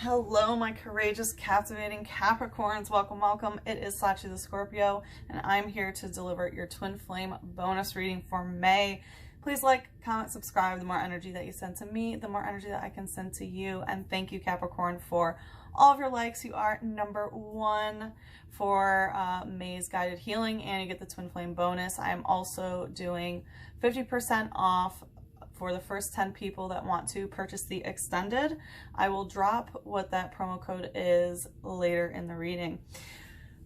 Hello, my courageous, captivating Capricorns. Welcome, welcome. It is Sachi the Scorpio, and I'm here to deliver your twin flame bonus reading for May. Please like, comment, subscribe. The more energy that you send to me, the more energy that I can send to you. And thank you, Capricorn, for all of your likes. You are #1 for May's guided healing, and you get the twin flame bonus. I am also doing 50% off for the first 10 people that want to purchase the extended. I will drop what that promo code is later in the reading.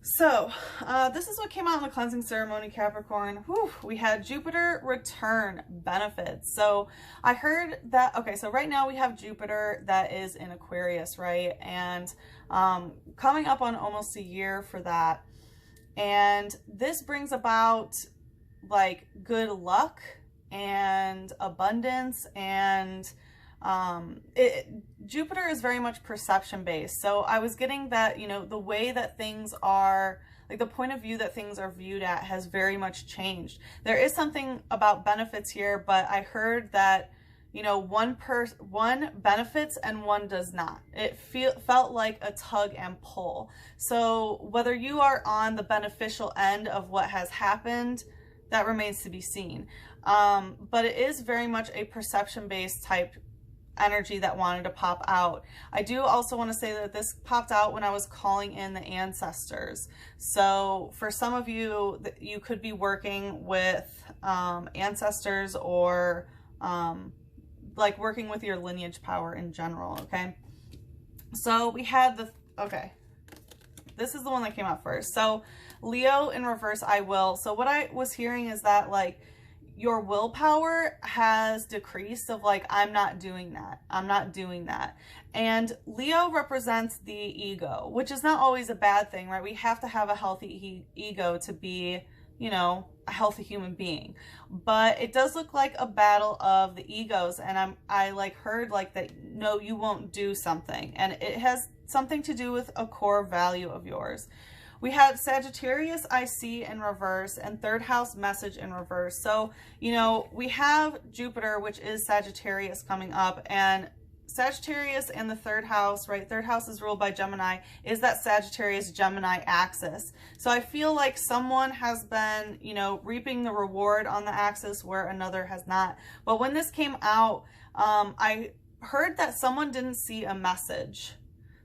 So this is what came out in the cleansing ceremony, Capricorn. Whew, we had Jupiter return benefits. So I heard that, okay, so right now we have Jupiter that is in Aquarius, right? And coming up on almost a year for that. And this brings about like good luck and abundance, and Jupiter is very much perception based. So I was getting that, you know, the way that things are, like the point of view that things are viewed at has very much changed. There is something about benefits here, but I heard that, you know, one benefits and one does not. It felt like a tug and pull. So whether you are on the beneficial end of what has happened, that remains to be seen. But it is very much a perception-based type energy that wanted to pop out. I do also want to say that this popped out when I was calling in the ancestors. So for some of you, you could be working with ancestors or like working with your lineage power in general, okay? So we had the, okay, this is the one that came out first. So Leo in reverse, I will. So what I was hearing is that like your willpower has decreased of like, I'm not doing that. I'm not doing that. And Leo represents the ego, which is not always a bad thing, right? We have to have a healthy ego to be, you know, a healthy human being. But it does look like a battle of the egos. And I like heard like that, no, you won't do something. And it has something to do with a core value of yours. We have Sagittarius IC in reverse and third house message in reverse. So, you know, we have Jupiter, which is Sagittarius coming up, and Sagittarius and the third house, right? Third house is ruled by Gemini, is that Sagittarius Gemini axis. So I feel like someone has been, you know, reaping the reward on the axis where another has not. But when this came out, I heard that someone didn't see a message.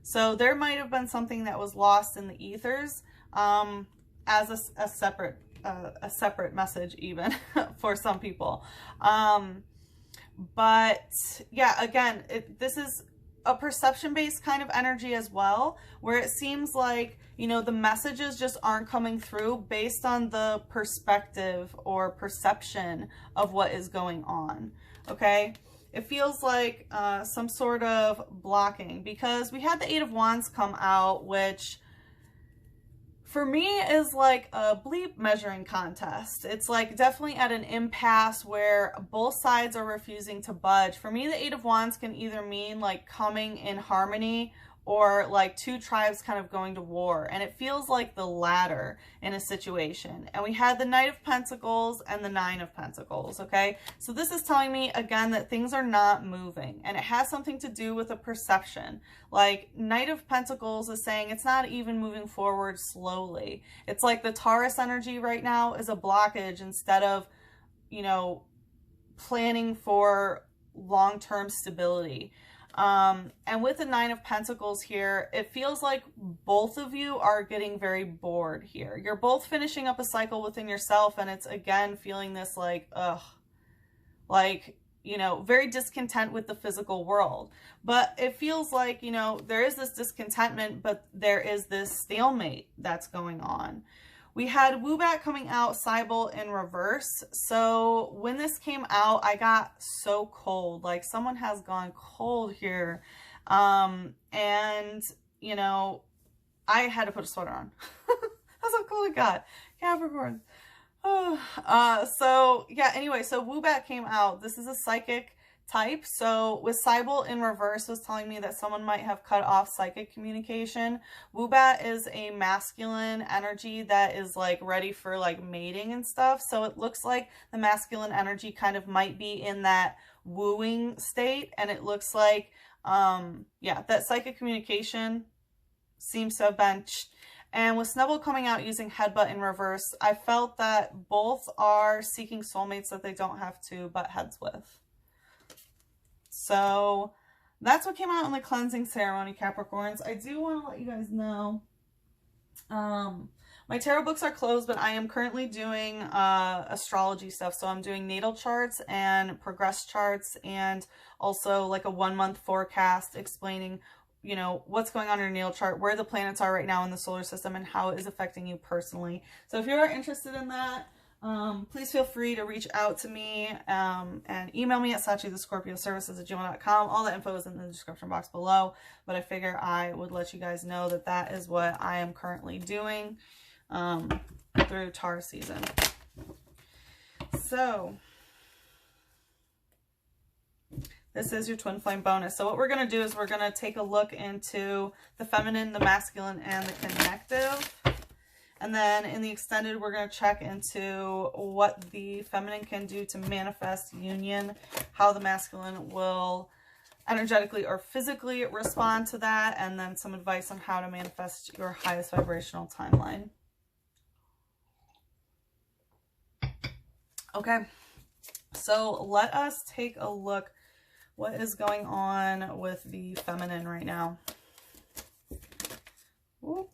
So there might have been something that was lost in the ethers as a separate message even for some people. But yeah, again, this is a perception-based kind of energy as well, where it seems like, you know, the messages just aren't coming through based on the perspective or perception of what is going on, okay? It feels like some sort of blocking, because we had the Eight of Wands come out, which for me is like a bleep measuring contest. It's like definitely at an impasse where both sides are refusing to budge. For me, the Eight of Wands can either mean like coming in harmony or like two tribes kind of going to war. And it feels like the latter in a situation. And we had the Knight of Pentacles and the Nine of Pentacles, okay? So this is telling me, again, that things are not moving. And it has something to do with a perception. Like Knight of Pentacles is saying it's not even moving forward slowly. It's like the Taurus energy right now is a blockage instead of, you know, planning for long-term stability. And with the Nine of Pentacles here, it feels like both of you are getting very bored here. You're both finishing up a cycle within yourself, and it's again feeling this like, ugh, like, you know, very discontent with the physical world. But it feels like, you know, there is this discontentment, but there is this stalemate that's going on. We had Woobat coming out, Cybele in reverse. So when this came out, I got so cold. Like someone has gone cold here. And, you know, I had to put a sweater on. That's how cold it got. Capricorn. So yeah, anyway, so Woobat came out. This is a psychic type. So with Cybele in reverse was telling me that someone might have cut off psychic communication. Woobat is a masculine energy that is like ready for like mating and stuff. So it looks like the masculine energy kind of might be in that wooing state. And it looks like Yeah, that psychic communication seems to have been, and with Snubble coming out using headbutt in reverse, I felt that both are seeking soulmates that they don't have to butt heads with. So that's what came out in the cleansing ceremony, Capricorns. I do want to let you guys know, my tarot books are closed, but I am currently doing astrology stuff. So I'm doing natal charts and progress charts, and also like a 1-month forecast explaining, you know, what's going on in your natal chart, where the planets are right now in the solar system, and how it is affecting you personally. So if you're interested in that, please feel free to reach out to me and email me at sachithescorpioservices@gmail.com. All the info is in the description box below, but I figure I would let you guys know that that is what I am currently doing through Taurus season. So this is your twin flame bonus. So what we're going to do is we're going to take a look into the feminine, the masculine, and the connective. And then in the extended, we're going to check into what the feminine can do to manifest union, how the masculine will energetically or physically respond to that, and then some advice on how to manifest your highest vibrational timeline. Okay, so let us take a look what is going on with the feminine right now. Whoop.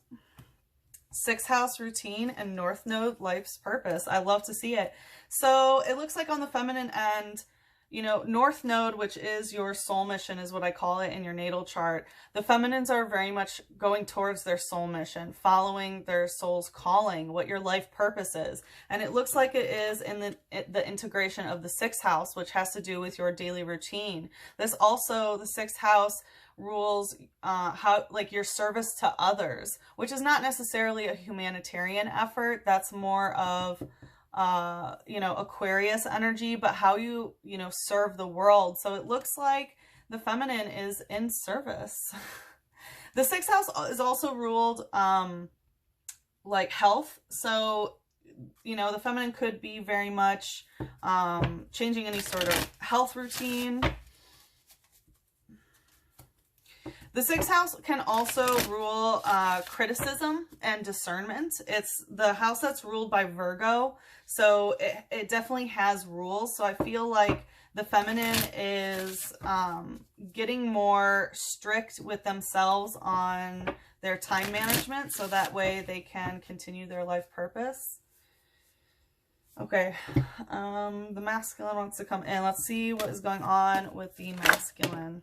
6th house routine and North Node life's purpose. I love to see it. So it looks like on the feminine end, you know, North Node, which is your soul mission, is what I call it in your natal chart. The feminines are very much going towards their soul mission, following their soul's calling, what your life purpose is. And it looks like it is in the integration of the 6th house, which has to do with your daily routine. This also, the 6th house rules how, like, your service to others, which is not necessarily a humanitarian effort. That's more of you know, Aquarius energy, but how you know, serve the world. So it looks like the feminine is in service. The 6th house is also ruled like health. So, you know, the feminine could be very much changing any sort of health routine. The 6th house can also rule criticism and discernment. It's the house that's ruled by Virgo, so it definitely has rules. So I feel like the feminine is getting more strict with themselves on their time management, so that way they can continue their life purpose. Okay, the masculine wants to come in. Let's see what is going on with the masculine.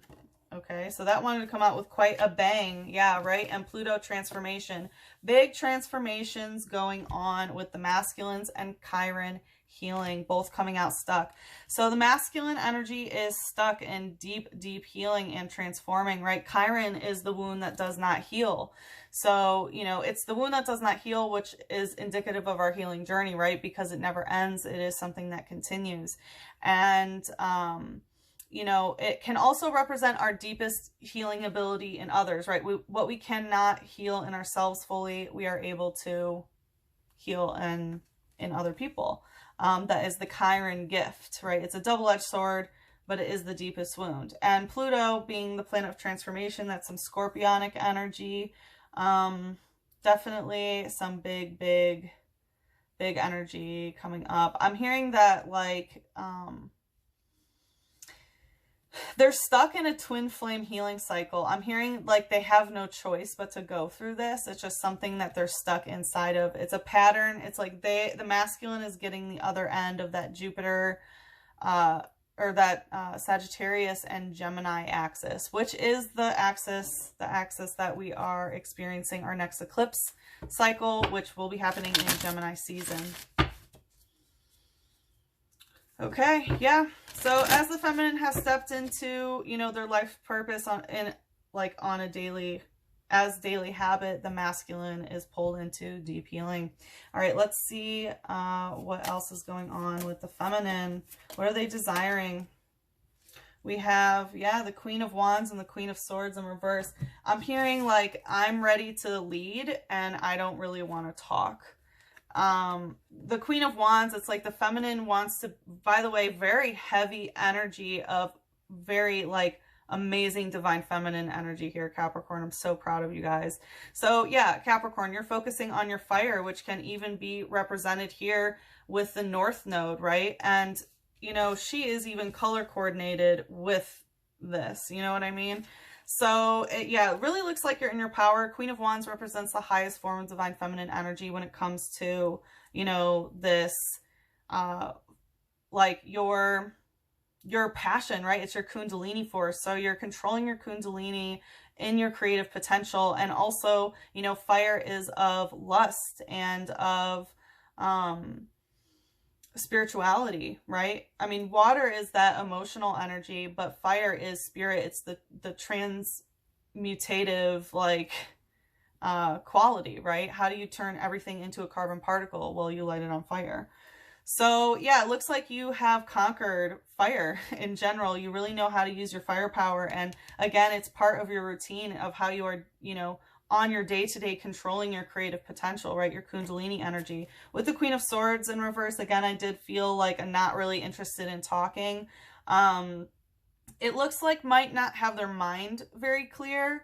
Okay, so that wanted to come out with quite a bang. Yeah, right? And Pluto transformation. Big transformations going on with the masculines and Chiron healing, both coming out stuck. So the masculine energy is stuck in deep, deep healing and transforming, right? Chiron is the wound that does not heal. So, you know, it's the wound that does not heal, which is indicative of our healing journey, right? Because it never ends. It is something that continues. And, you know, it can also represent our deepest healing ability in others, right? What we cannot heal in ourselves fully, we are able to heal in other people. That is the Chiron gift, right? It's a double-edged sword, but it is the deepest wound. And Pluto being the planet of transformation, that's some scorpionic energy. Definitely some big, big energy coming up. I'm hearing that, like, they're stuck in a twin flame healing cycle. I'm hearing like they have no choice but to go through this. It's just something that they're stuck inside of. It's a pattern. It's like the masculine is getting the other end of that Jupiter or that Sagittarius and Gemini axis, which is the axis that we are experiencing our next eclipse cycle, which will be happening in Gemini season. Okay, yeah. So as the feminine has stepped into, you know, their life purpose on a daily habit, the masculine is pulled into deep healing. All right, let's see what else is going on with the feminine. What are they desiring? We have, yeah, the Queen of Wands and the Queen of Swords in reverse. I'm hearing like, I'm ready to lead and I don't really want to talk. The Queen of Wands, it's like the feminine wants to, by the way, very heavy energy of very like amazing divine feminine energy here, Capricorn. I'm so proud of you guys. So yeah, Capricorn, you're focusing on your fire, which can even be represented here with the North Node, right? And, you know, she is even color coordinated with this, you know what I mean? So yeah, it really looks like you're in your power. Queen of Wands represents the highest form of divine feminine energy when it comes to, you know, this, like your passion, right? It's your Kundalini force. So you're controlling your Kundalini in your creative potential. And also, you know, fire is of lust and of spirituality, right? I mean, water is that emotional energy, but fire is spirit. It's the transmutative, like, quality, right? How do you turn everything into a carbon particle? Well, you light it on fire. So yeah, it looks like you have conquered fire in general. You really know how to use your firepower. And again, it's part of your routine of how you are, you know, on your day-to-day controlling your creative potential, right? Your Kundalini energy. With the Queen of Swords in reverse, again, I did feel like I'm not really interested in talking. It looks like might not have their mind very clear.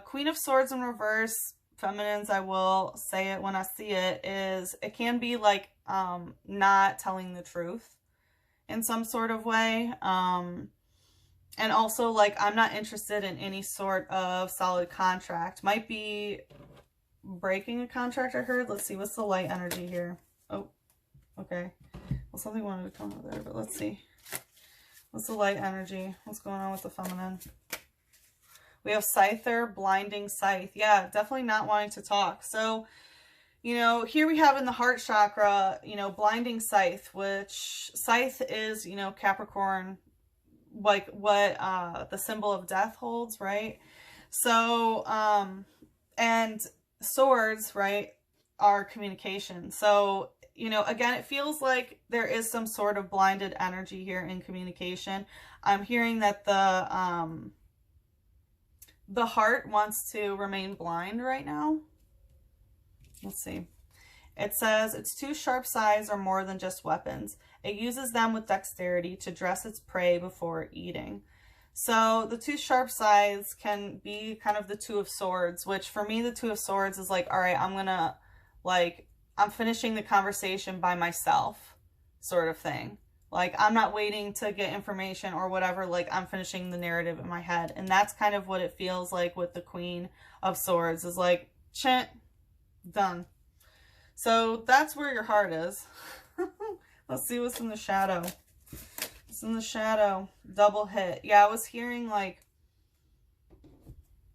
Queen of Swords in reverse, feminines, I will say it when I see it, is it can be like not telling the truth in some sort of way. And also, like, I'm not interested in any sort of solid contract. Might be breaking a contract, I heard. Let's see, what's the light energy here? Oh, okay. Well, something wanted to come out there, but let's see. What's the light energy? What's going on with the feminine? We have Scyther, blinding scythe. Yeah, definitely not wanting to talk. So, you know, here we have in the heart chakra, you know, blinding scythe, which scythe is, you know, Capricorn, like what the symbol of death holds, right? So, and swords, right, are communication. So, you know, again, it feels like there is some sort of blinded energy here in communication. I'm hearing that the heart wants to remain blind right now. Let's see. It says, its two sharp sides are more than just weapons. It uses them with dexterity to dress its prey before eating. So the two sharp sides can be kind of the Two of Swords, which for me, the Two of Swords is like, all right, I'm finishing the conversation by myself sort of thing. Like, I'm not waiting to get information or whatever. Like, I'm finishing the narrative in my head. And that's kind of what it feels like with the Queen of Swords, is like, done. So that's where your heart is. Let's see what's in the shadow. It's in the shadow. Double hit. Yeah, I was hearing like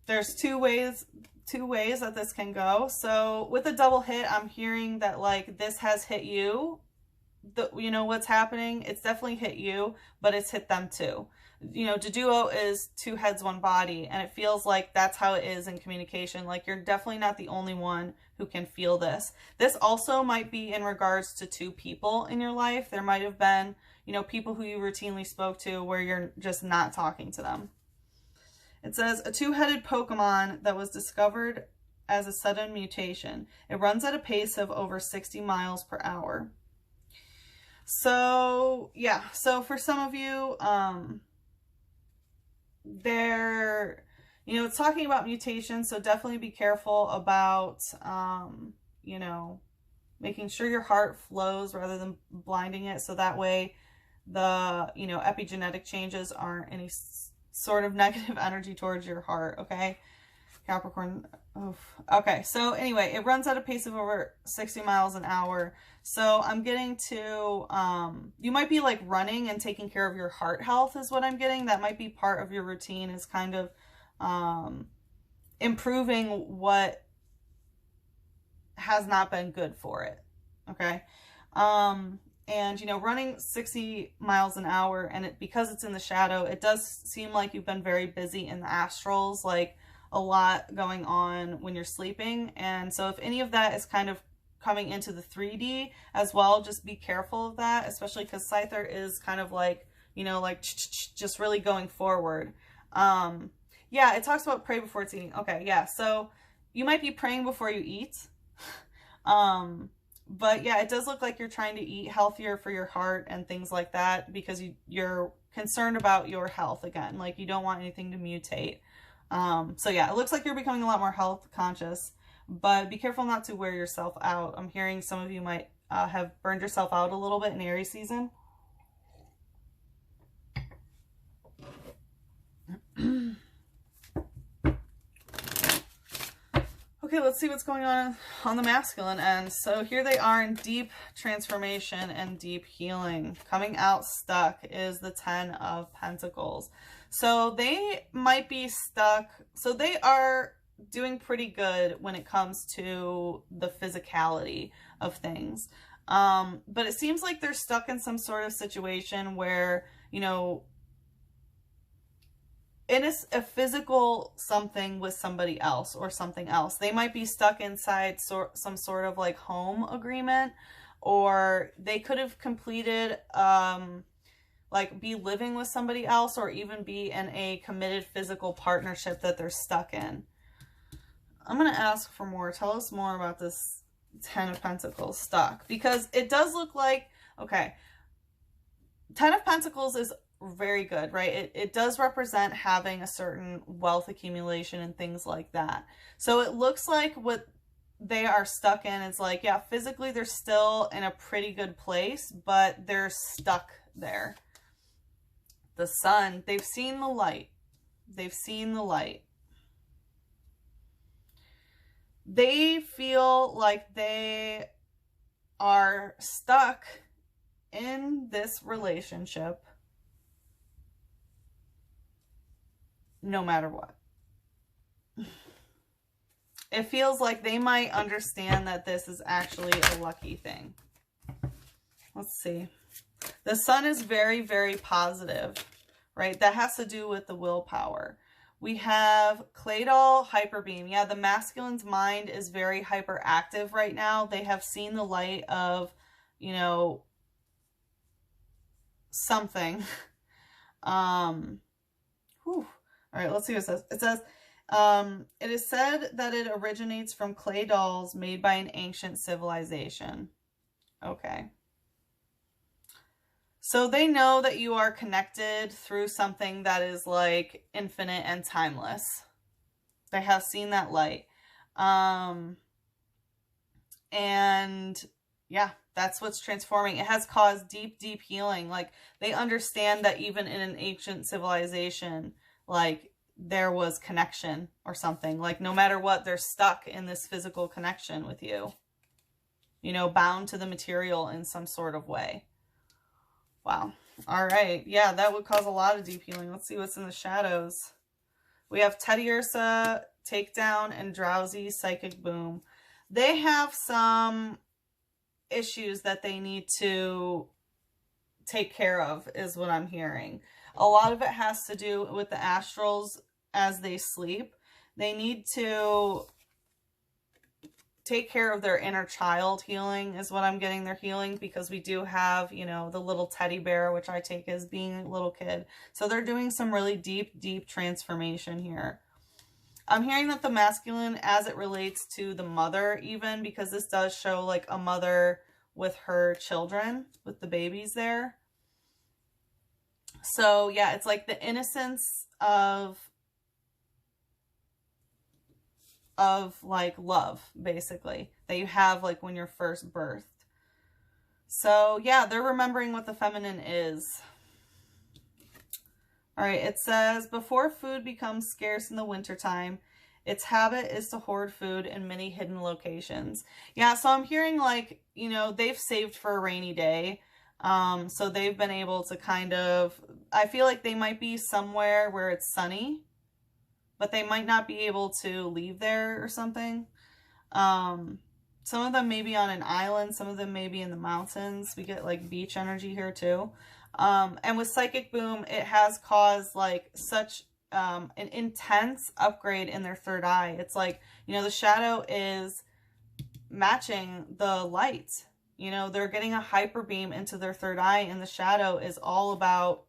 there's two ways that this can go. So with a double hit, I'm hearing that like this has hit you. You know what's happening? It's definitely hit you, but it's hit them too. You know, duo is two heads, one body, and it feels like that's how it is in communication. Like, you're definitely not the only one who can feel this. This also might be in regards to two people in your life. There might have been, you know, people who you routinely spoke to where you're just not talking to them. It says, a two-headed Pokemon that was discovered as a sudden mutation. It runs at a pace of over 60 miles per hour. So, yeah. So for some of you, you know, it's talking about mutations, so definitely be careful about, you know, making sure your heart flows rather than blinding it, so that way the, you know, epigenetic changes aren't any sort of negative energy towards your heart, okay? Capricorn, oof. Okay, so anyway, it runs at a pace of over 60 miles an hour. So I'm getting to, you might be like running and taking care of your heart health is what I'm getting. That might be part of your routine, is kind of improving what has not been good for it. Okay. And, you know, running 60 miles an hour, and because it's in the shadow, it does seem like you've been very busy in the astrals, like a lot going on when you're sleeping. And so if any of that is kind of coming into the 3D as well, just be careful of that, especially because Scyther is kind of like, you know, like just really going forward. Yeah, it talks about pray before it's eating. Okay, yeah, so you might be praying before you eat. But yeah, it does look like you're trying to eat healthier for your heart and things like that, because you're concerned about your health again. Like, you don't want anything to mutate. So yeah, it looks like you're becoming a lot more health conscious, but be careful not to wear yourself out. I'm hearing some of you might have burned yourself out a little bit in Aries season. Okay, let's see what's going on the masculine end. So here they are in deep transformation and deep healing. Coming out stuck is the 10 of Pentacles. So they might be stuck. So they are doing pretty good when it comes to the physicality of things. But it seems like they're stuck in some sort of situation where, you know, in a physical something with somebody else or something else. They might be stuck inside some sort of like home agreement, or they could have completed, like be living with somebody else, or even be in a committed physical partnership that they're stuck in. I'm going to ask for more. Tell us more about this 10 of Pentacles stuck, because it does look like, okay, 10 of Pentacles is very good, right? It does represent having a certain wealth accumulation and things like that. So it looks like what they are stuck in is like, yeah, physically they're still in a pretty good place, but they're stuck there. The sun, they've seen the light. They've seen the light. They feel like they are stuck in this relationship no matter what. It feels like they might understand that this is actually a lucky thing. Let's see. The sun is very, very positive, right? That has to do with the willpower. We have clay doll, hyperbeam. Yeah, the masculine's mind is very hyperactive right now. They have seen the light of, you know, something. All right, let's see what it says. It says, it is said that it originates from clay dolls made by an ancient civilization. Okay. So they know that you are connected through something that is like infinite and timeless. They have seen that light. And yeah, that's what's transforming. It has caused deep, deep healing. Like, they understand that even in an ancient civilization, like, there was connection or something. Like, no matter what, they're stuck in this physical connection with you. You know, bound to the material in some sort of way. Wow. All right. Yeah, that would cause a lot of deep healing. Let's see what's in the shadows. We have Teddy Ursa, Takedown, and Drowsy, Psychic Boom. They have some issues that they need to take care of, is what I'm hearing. A lot of it has to do with the astrals as they sleep. They need to take care of their inner child healing, is what I'm getting. Their healing, because we do have, you know, the little teddy bear, which I take as being a little kid. So they're doing some really deep, deep transformation here. I'm hearing that the masculine, as it relates to the mother even, because this does show like a mother with her children, with the babies there. So yeah, it's like the innocence of like love, basically, that you have like when you're first birthed. So yeah, they're remembering what the feminine is. All right, it says, before food becomes scarce in the wintertime, its habit is to hoard food in many hidden locations. Yeah, so I'm hearing like, you know, they've saved for a rainy day. So they've been able to kind of, I feel like they might be somewhere where it's sunny, but they might not be able to leave there or something. Some of them may be on an island. Some of them may be in the mountains. We get like beach energy here too. And with Psychic Boom, it has caused like such an intense upgrade in their third eye. It's like, you know, the shadow is matching the light. You know, they're getting a hyper beam into their third eye, and the shadow is all about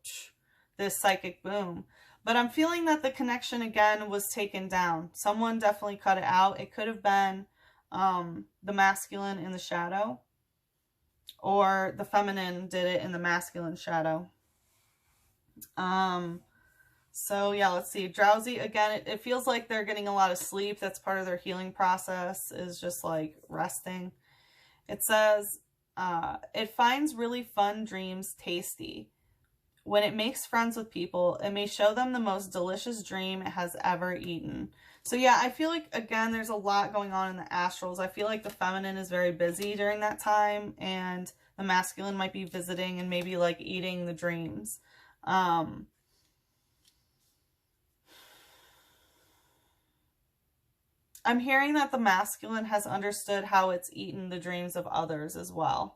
this Psychic Boom. But I'm feeling that the connection again was taken down. Someone definitely cut it out. It could have been the masculine in the shadow, or the feminine did it in the masculine shadow. So yeah, let's see. Drowsy, again, it feels like they're getting a lot of sleep. That's part of their healing process, is just like resting. It says, it finds really fun dreams tasty. When it makes friends with people, it may show them the most delicious dream it has ever eaten. So yeah, I feel like, again, there's a lot going on in the astrals. I feel like the feminine is very busy during that time, and the masculine might be visiting and maybe like eating the dreams. I'm hearing that the masculine has understood how it's eaten the dreams of others as well.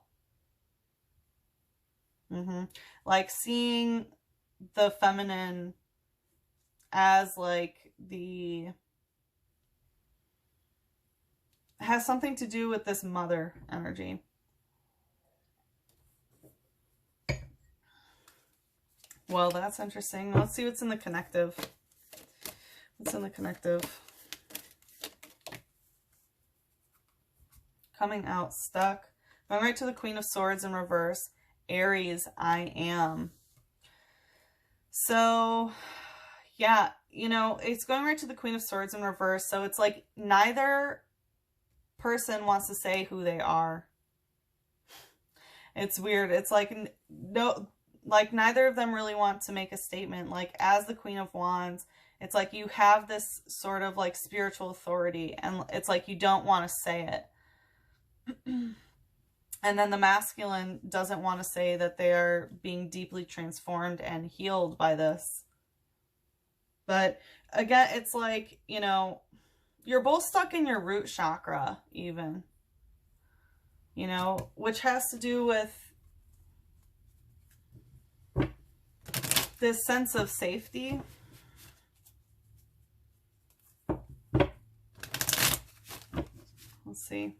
Like seeing the feminine as like has something to do with this mother energy. Well, that's interesting. Let's see what's in the connective. What's in the connective? Coming out stuck. Going right to the Queen of Swords in reverse. Aries, I am. So, yeah, you know, it's going right to the Queen of Swords in reverse. So it's like neither person wants to say who they are. It's weird. It's like, no, like neither of them really want to make a statement. Like as the Queen of Wands, it's like you have this sort of like spiritual authority, and it's like you don't want to say it. And then the masculine doesn't want to say that they are being deeply transformed and healed by this. But again, it's like, you know, you're both stuck in your root chakra even, you know, which has to do with this sense of safety. Let's see.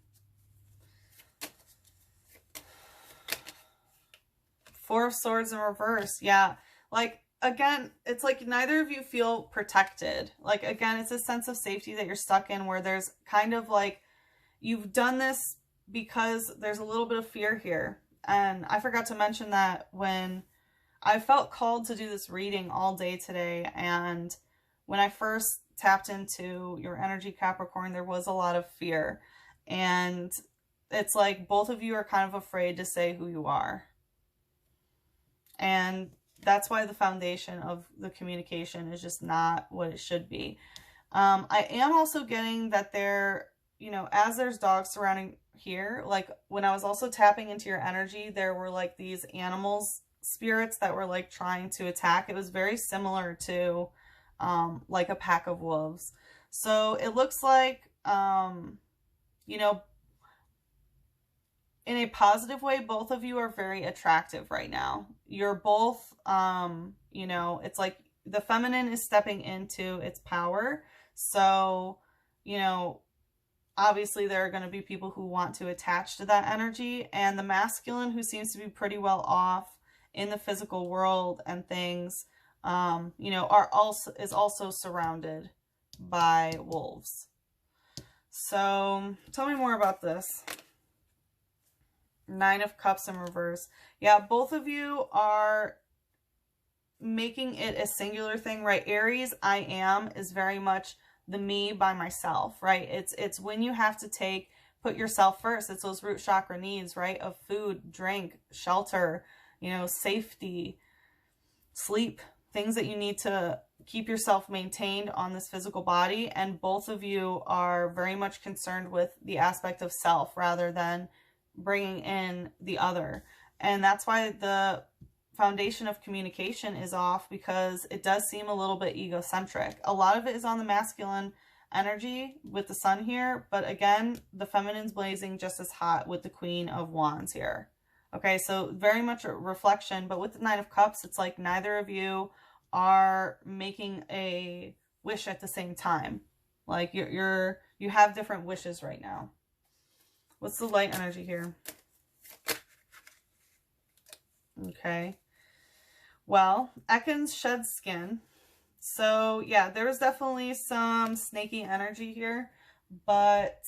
Four of Swords in reverse. Yeah. Like, again, it's like neither of you feel protected. Like, again, it's a sense of safety that you're stuck in, where there's kind of like, you've done this because there's a little bit of fear here. And I forgot to mention that when I felt called to do this reading all day today, and when I first tapped into your energy, Capricorn, there was a lot of fear. And it's like both of you are kind of afraid to say who you are. And that's why the foundation of the communication is just not what it should be. I am also getting that there, you know, as there's dogs surrounding here, like when I was also tapping into your energy, there were like these animals, spirits that were like trying to attack. It was very similar to like a pack of wolves. So it looks like, you know, in a positive way, both of you are very attractive right now. You're both, you know, it's like the feminine is stepping into its power. So, you know, obviously there are going to be people who want to attach to that energy. And the masculine, who seems to be pretty well off in the physical world and things, you know, is also surrounded by wolves. So tell me more about this. Nine of Cups in reverse. Yeah, both of you are making it a singular thing, right? Aries, I am, is very much the me by myself, right? It's when you have to put yourself first. It's those root chakra needs, right? Of food, drink, shelter, you know, safety, sleep, things that you need to keep yourself maintained on this physical body. And both of you are very much concerned with the aspect of self rather than bringing in the other. And that's why the foundation of communication is off, because it does seem a little bit egocentric. A lot of it is on the masculine energy with the sun here, but again, the feminine's blazing just as hot with the Queen of Wands here. Okay, so very much a reflection, but with the Nine of Cups, it's like neither of you are making a wish at the same time. Like you have different wishes right now. What's the light energy here? Okay. Well, Ekans sheds skin. So, yeah, there's definitely some snaky energy here. But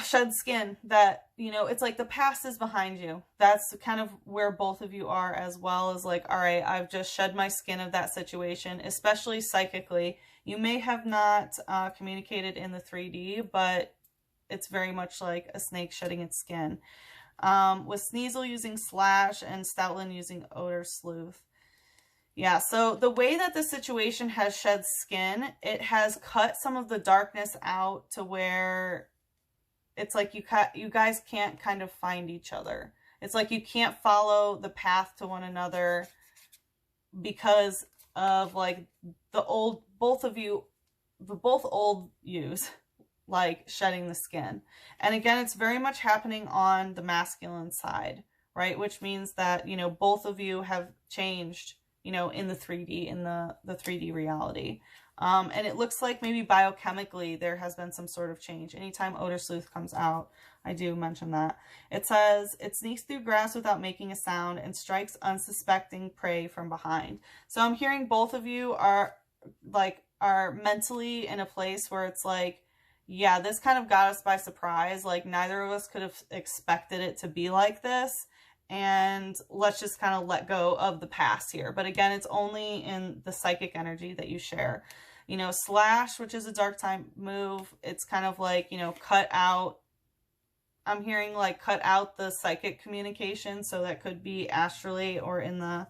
shed skin, that, you know, it's like the past is behind you. That's kind of where both of you are, as well as like, all right, I've just shed my skin of that situation, especially psychically. You may have not communicated in the 3D, but it's very much like a snake shedding its skin. With Sneasel using Slash and Stoutland using Odor Sleuth. Yeah, so the way that the situation has shed skin, it has cut some of the darkness out to where it's like you guys can't kind of find each other. It's like you can't follow the path to one another because of like both old yous like shedding the skin. And again, it's very much happening on the masculine side, right? Which means that, you know, both of you have changed, you know, in the 3D, in the 3D reality. And it looks like maybe biochemically there has been some sort of change. Anytime Odor Sleuth comes out, I do mention that. It says, it sneaks through grass without making a sound and strikes unsuspecting prey from behind. So I'm hearing both of you are mentally in a place where it's like, yeah, this kind of got us by surprise. Like neither of us could have expected it to be like this. And let's just kind of let go of the past here. But again, it's only in the psychic energy that you share. You know, Slash, which is a dark time move, it's kind of like, you know, cut out. I'm hearing like cut out the psychic communication. So that could be astrally or in the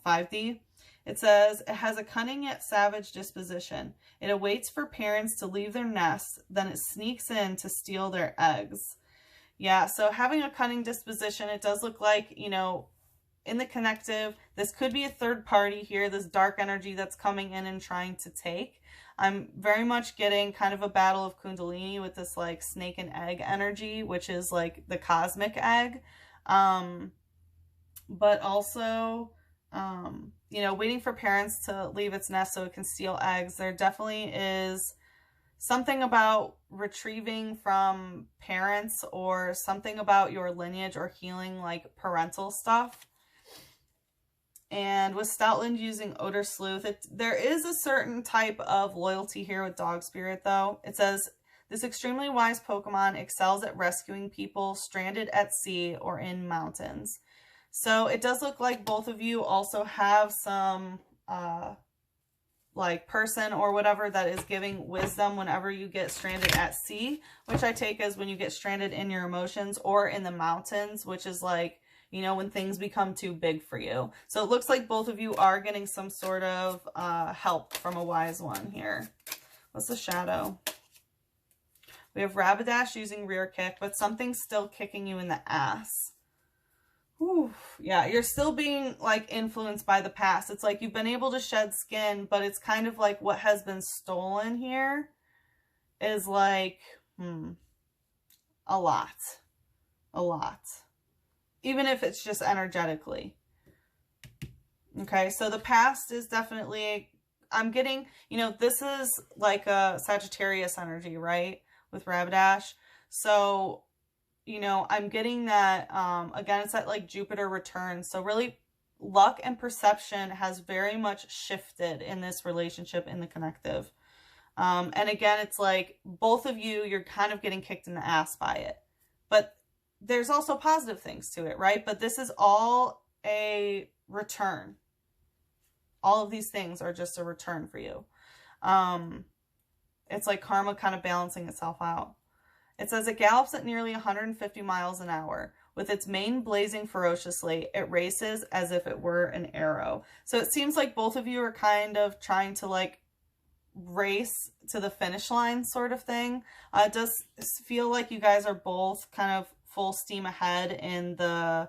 5D. It says, it has a cunning yet savage disposition. It awaits for parents to leave their nests, then it sneaks in to steal their eggs. Yeah, so having a cunning disposition, it does look like, you know, in the connective, this could be a third party here, this dark energy that's coming in and trying to take. I'm very much getting kind of a battle of Kundalini with this like snake and egg energy, which is like the cosmic egg. But also, you know, waiting for parents to leave its nest so it can steal eggs. There definitely is something about retrieving from parents or something about your lineage or healing like parental stuff. And with Stoutland using Odor Sleuth, there is a certain type of loyalty here with Dog Spirit though. It says, this extremely wise Pokemon excels at rescuing people stranded at sea or in mountains. So it does look like both of you also have some like person or whatever that is giving wisdom whenever you get stranded at sea, which I take as when you get stranded in your emotions, or in the mountains, which is like, you know, when things become too big for you. So it looks like both of you are getting some sort of help from a wise one here. What's the shadow? We have Rapidash using rear kick, but something's still kicking you in the ass. Whew. Yeah, you're still being like influenced by the past. It's like you've been able to shed skin, but it's kind of like what has been stolen here is like, a lot. Even if it's just energetically. Okay, so the past is definitely, I'm getting, you know, this is like a Sagittarius energy, right? With Rapidash. So, you know, I'm getting that, again, it's that like Jupiter return. So really luck and perception has very much shifted in this relationship in the connective. And again, it's like both of you, you're kind of getting kicked in the ass by it. But there's also positive things to it, right? But this is all a return. All of these things are just a return for you. It's like karma kind of balancing itself out. It says, it gallops at nearly 150 miles an hour. With its mane blazing ferociously, it races as if it were an arrow. So it seems like both of you are kind of trying to like race to the finish line sort of thing. It does feel like you guys are both kind of full steam ahead in the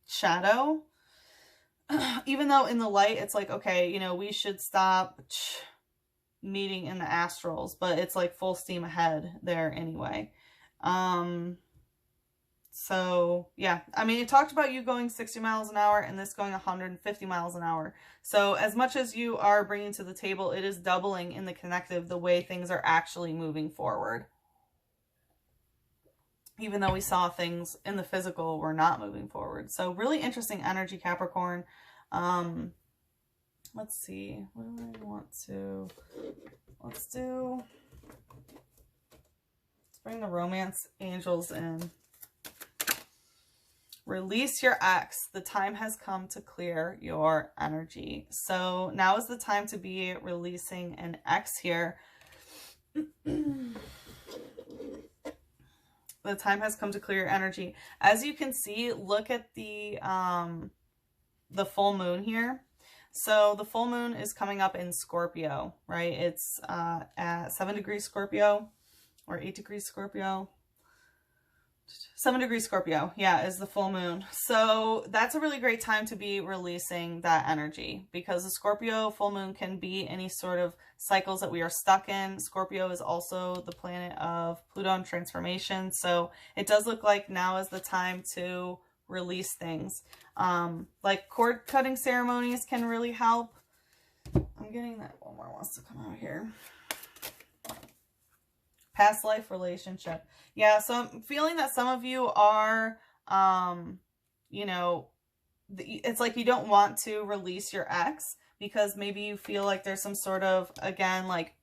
shadow. Even though in the light, it's like, okay, you know, we should stop meeting in the astrals, but it's like full steam ahead there anyway. So yeah, I mean, it talked about you going 60 miles an hour and this going 150 miles an hour. So as much as you are bringing to the table, it is doubling in the connective the way things are actually moving forward. Even though we saw things in the physical were not moving forward. So really interesting energy, Capricorn. Let's see. What do I want to... Let's do... bring the romance angels in. Release your ex. The time has come to clear your energy. So now is the time to be releasing an ex here. The time has come to clear your energy. As you can see, look at the full moon here. So the full moon is coming up in Scorpio, right? It's at 7 degrees Scorpio or 8 degrees Scorpio. 7 degrees Scorpio, yeah, is the full moon. So that's a really great time to be releasing that energy, because the Scorpio full moon can be any sort of cycles that we are stuck in. Scorpio is also the planet of Pluto and transformation. So it does look like now is the time to release things. Like cord cutting ceremonies can really help. I'm getting that one more wants to come out here. Past life relationship. Yeah, so I'm feeling that some of you are, you know, it's like you don't want to release your ex because maybe you feel like there's some sort of, again, like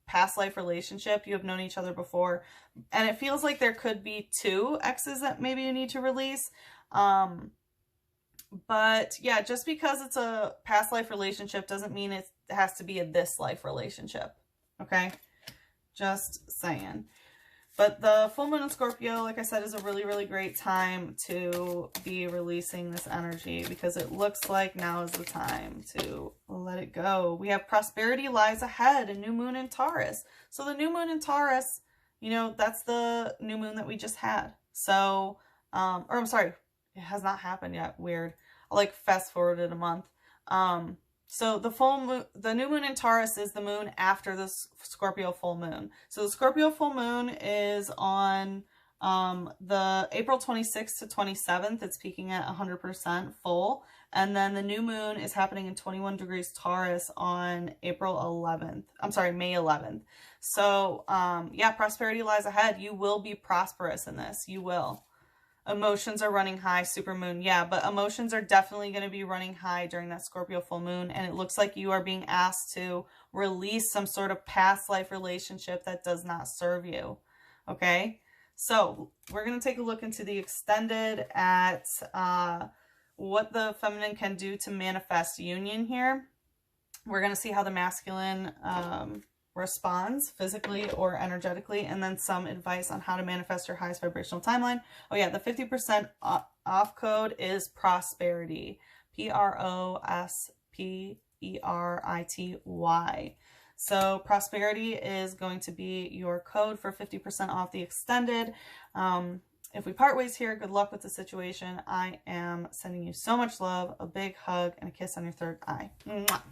past life relationship. You have known each other before. And it feels like there could be 2 exes that maybe you need to release. But yeah, just because it's a past life relationship doesn't mean it has to be a this life relationship. Okay? Just saying. But the full moon in Scorpio, like I said, is a really, really great time to be releasing this energy, because it looks like now is the time to let it go. We have prosperity lies ahead, a new moon in Taurus. So the new moon in Taurus, you know, that's the new moon that we just had. So, or I'm sorry, it has not happened yet. Weird. I like fast forwarded a month. So the full moon, the new moon in Taurus is the moon after the Scorpio full moon. So the Scorpio full moon is on the April 26th to 27th. It's peaking at 100% full. And then the new moon is happening in 21 degrees Taurus on April 11th. I'm sorry, May 11th. So yeah, prosperity lies ahead. You will be prosperous in this. You will. Emotions are running high, supermoon. Yeah, but emotions are definitely going to be running high during that Scorpio full moon. And it looks like you are being asked to release some sort of past life relationship that does not serve you. Okay? So we're going to take a look into the extended at what the feminine can do to manifest union here. We're going to see how the masculine responds physically or energetically, and then some advice on how to manifest your highest vibrational timeline. Oh yeah, the 50% off code is prosperity. PROSPERITY. So prosperity is going to be your code for 50% off the extended. If we part ways here, good luck with the situation. I am sending you so much love, a big hug, and a kiss on your third eye. Mwah.